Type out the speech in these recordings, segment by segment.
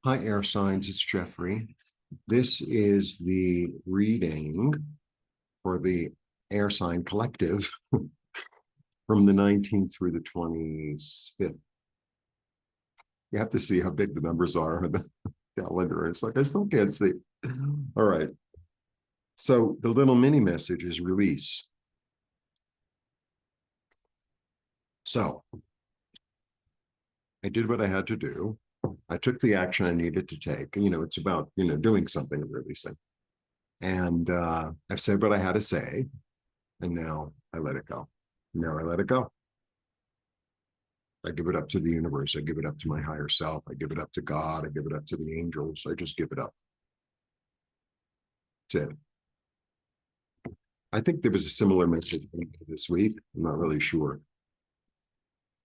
Hi, air signs. It's Jeffrey. This is the reading for the air sign collective from the 19th through the 25th. You have to see how big the numbers are on the calendar. It's like, I still can't see. All right. So the little mini message is release. So I did what I had to do. I took the action I needed to take. It's about, doing something and releasing. And I've said what I had to say. And now I let it go. Now I let it go. I give it up to the universe. I give it up to my higher self. I give it up to God. I give it up to the angels. I just give it up. That's it. I think there was a similar message this week. I'm not really sure.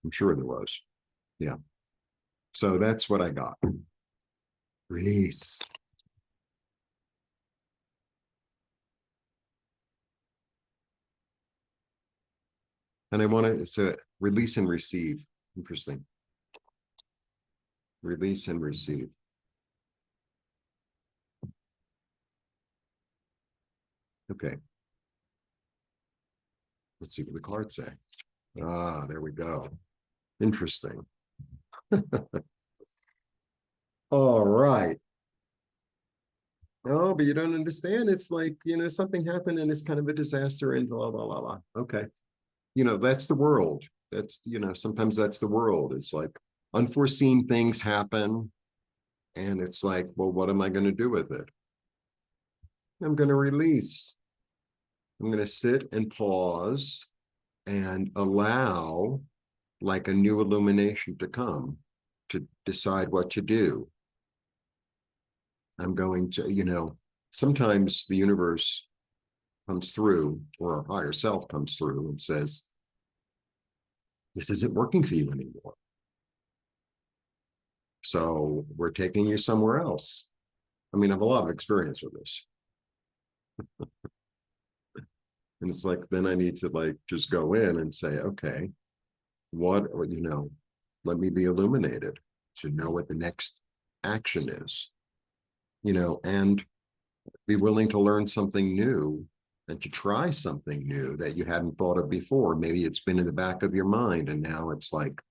I'm sure there was. Yeah. So that's what I got. Release. And I want to release and receive. Interesting. Release and receive. Okay. Let's see what the cards say. Ah, there we go. Interesting. All right. Oh, but you don't understand. It's like, something happened and it's kind of a disaster and blah, blah, blah, blah. Okay. That's the world. Sometimes that's the world. It's like unforeseen things happen. And it's like, well, what am I going to do with it? I'm going to release. I'm going to sit and pause and allow like a new illumination to come to decide what to do. I'm going to, sometimes the universe comes through or our higher self comes through and says, this isn't working for you anymore. So we're taking you somewhere else. I mean, I have a lot of experience with this. And it's like, then I need to like just go in and say, okay, what, let me be illuminated to know what the next action is, and be willing to learn something new and to try something new that you hadn't thought of before. Maybe it's been in the back of your mind and now it's like,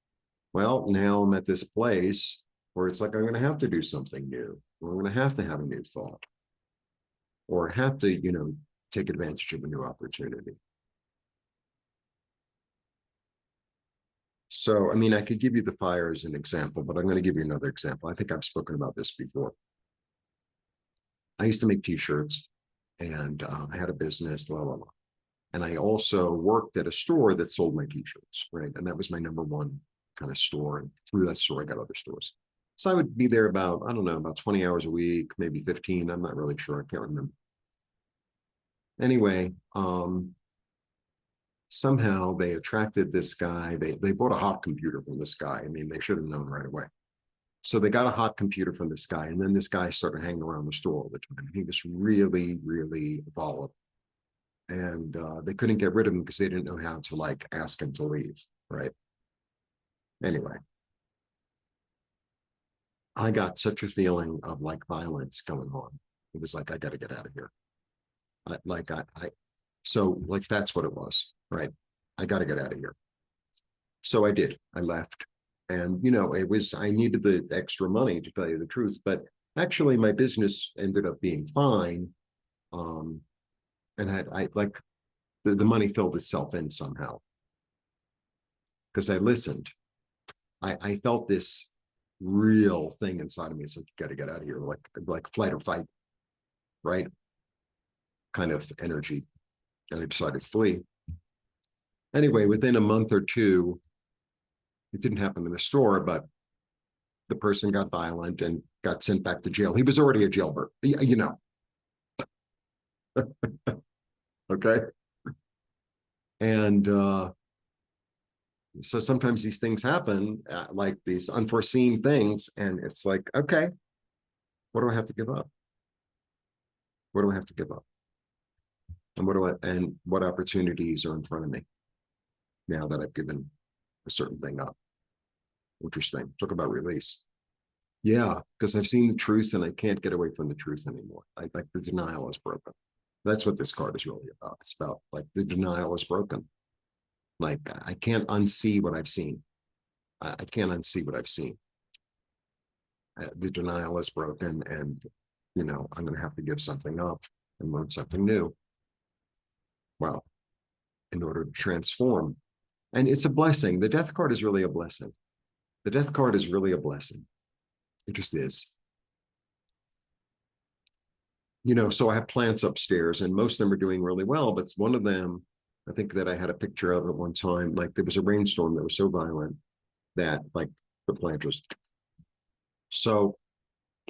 well, now I'm at this place where it's like, I'm going to have to do something new. Or I'm going to have a new thought or have to, take advantage of a new opportunity. So, I mean, I could give you the fire as an example, but I'm going to give you another example. I think I've spoken about this before. I used to make t-shirts and I had a business, blah, blah, blah. And I also worked at a store that sold my t-shirts, right? And that was my number one kind of store. And through that store, I got other stores. So I would be there about, I don't know, about 20 hours a week, maybe 15. I'm not really sure. I can't remember. Anyway, somehow they attracted this guy. They bought a hot computer from this guy. I mean, they should have known right away. So they got a hot computer from this guy. And then this guy started hanging around the store all the time. He was really, really volatile. And they couldn't get rid of him because they didn't know how to like ask him to leave, right? Anyway, I got such a feeling of like violence going on. It was like, I got to get out of here. So like, that's what it was, right? I got to get out of here. So I did. I left. And, I needed the extra money to tell you the truth, but actually my business ended up being fine. And I like the money filled itself in somehow because I listened. I felt this real thing inside of me. It's like, you got to get out of here, like flight or fight, right? Kind of energy. And I decided to flee. Anyway, within a month or two, it didn't happen in the store, but the person got violent and got sent back to jail. He was already a jailbird, okay? And so sometimes these things happen, like these unforeseen things, and it's like, okay, what do I have to give up? What do I have to give up? And what opportunities are in front of me now that I've given a certain thing up? Interesting. Talk about release. Yeah, because I've seen the truth and I can't get away from the truth anymore. Like the denial is broken. That's what this card is really about. It's about like the denial is broken. Like I can't unsee what I've seen. I can't unsee what I've seen. The denial is broken, and I'm going to have to give something up and learn something new. Well, in order to transform, and it's a blessing. The death card is really a blessing. The death card is really a blessing. It just is. So I have plants upstairs, and most of them are doing really well, but one of them, I think that I had a picture of at one time, like there was a rainstorm that was so violent that like the plant just, so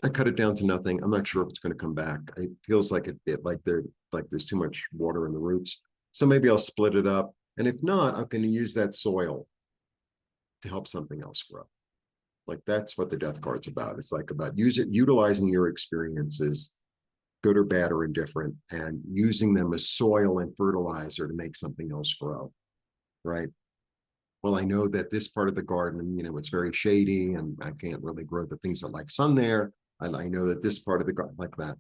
I cut it down to nothing. I'm not sure if it's going to come back. It feels like like there's too much water in the roots. So maybe I'll split it up. And if not, I'm going to use that soil to help something else grow. Like that's what the death card's about. It's like about utilizing your experiences, good or bad or indifferent, and using them as soil and fertilizer to make something else grow. Right. Well, I know that this part of the garden, it's very shady and I can't really grow the things that like sun there. I know that this part of the garden like that,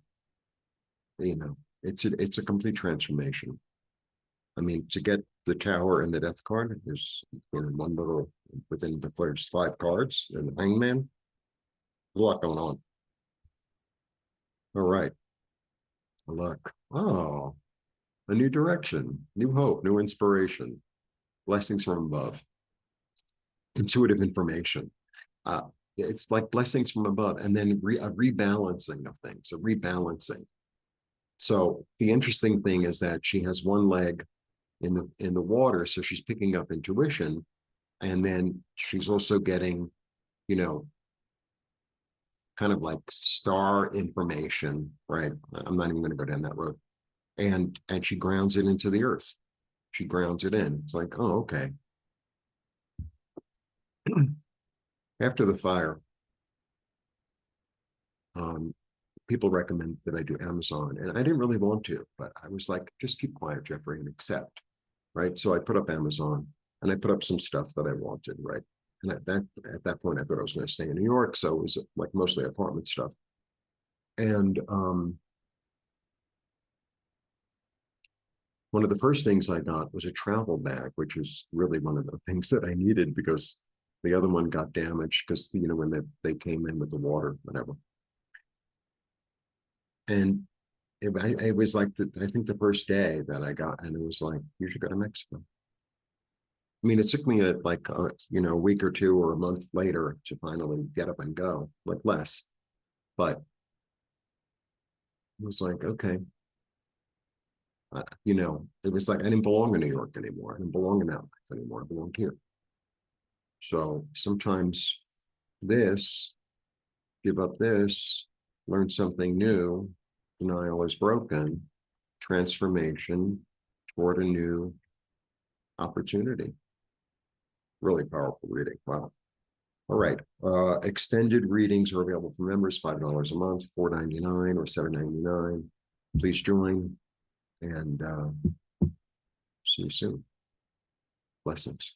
it's a complete transformation. I mean, to get the tower and the death card, there's one little within the first 5 cards and the hangman. A lot going on. All right. Luck. Oh, a new direction, new hope, new inspiration, blessings from above, intuitive information. Uh, it's like blessings from above, and then a rebalancing of things, a rebalancing. So the interesting thing is that she has one leg in the water, so she's picking up intuition, and then she's also getting, you know, kind of like star information, right? I'm not even going to go down that road. And she grounds it into the earth. She grounds it in. It's like, oh, okay. After the fire, um, people recommend that I do Amazon, and I didn't really want to, but I was like, just keep quiet, Jeffrey, and accept, right? So I put up Amazon, and I put up some stuff that I wanted, right? And at that point, I thought I was going to stay in New York, so it was like mostly apartment stuff. And one of the first things I got was a travel bag, which is really one of the things that I needed because the other one got damaged because when they came in with the water, whatever. And it was like I think the first day that I got, and it was like, you should go to Mexico. I mean, it took me a week or two or a month later to finally get up and go, like less, but it was like, okay, it was like I didn't belong in New York anymore. I didn't belong in that life anymore. I belonged here. So sometimes this, give up this, learn something new, denial is broken, transformation toward a new opportunity. Really powerful reading. Wow. All right. Extended readings are available for members, $5 a month, $4.99 or $7.99. Please join and see you soon. Blessings.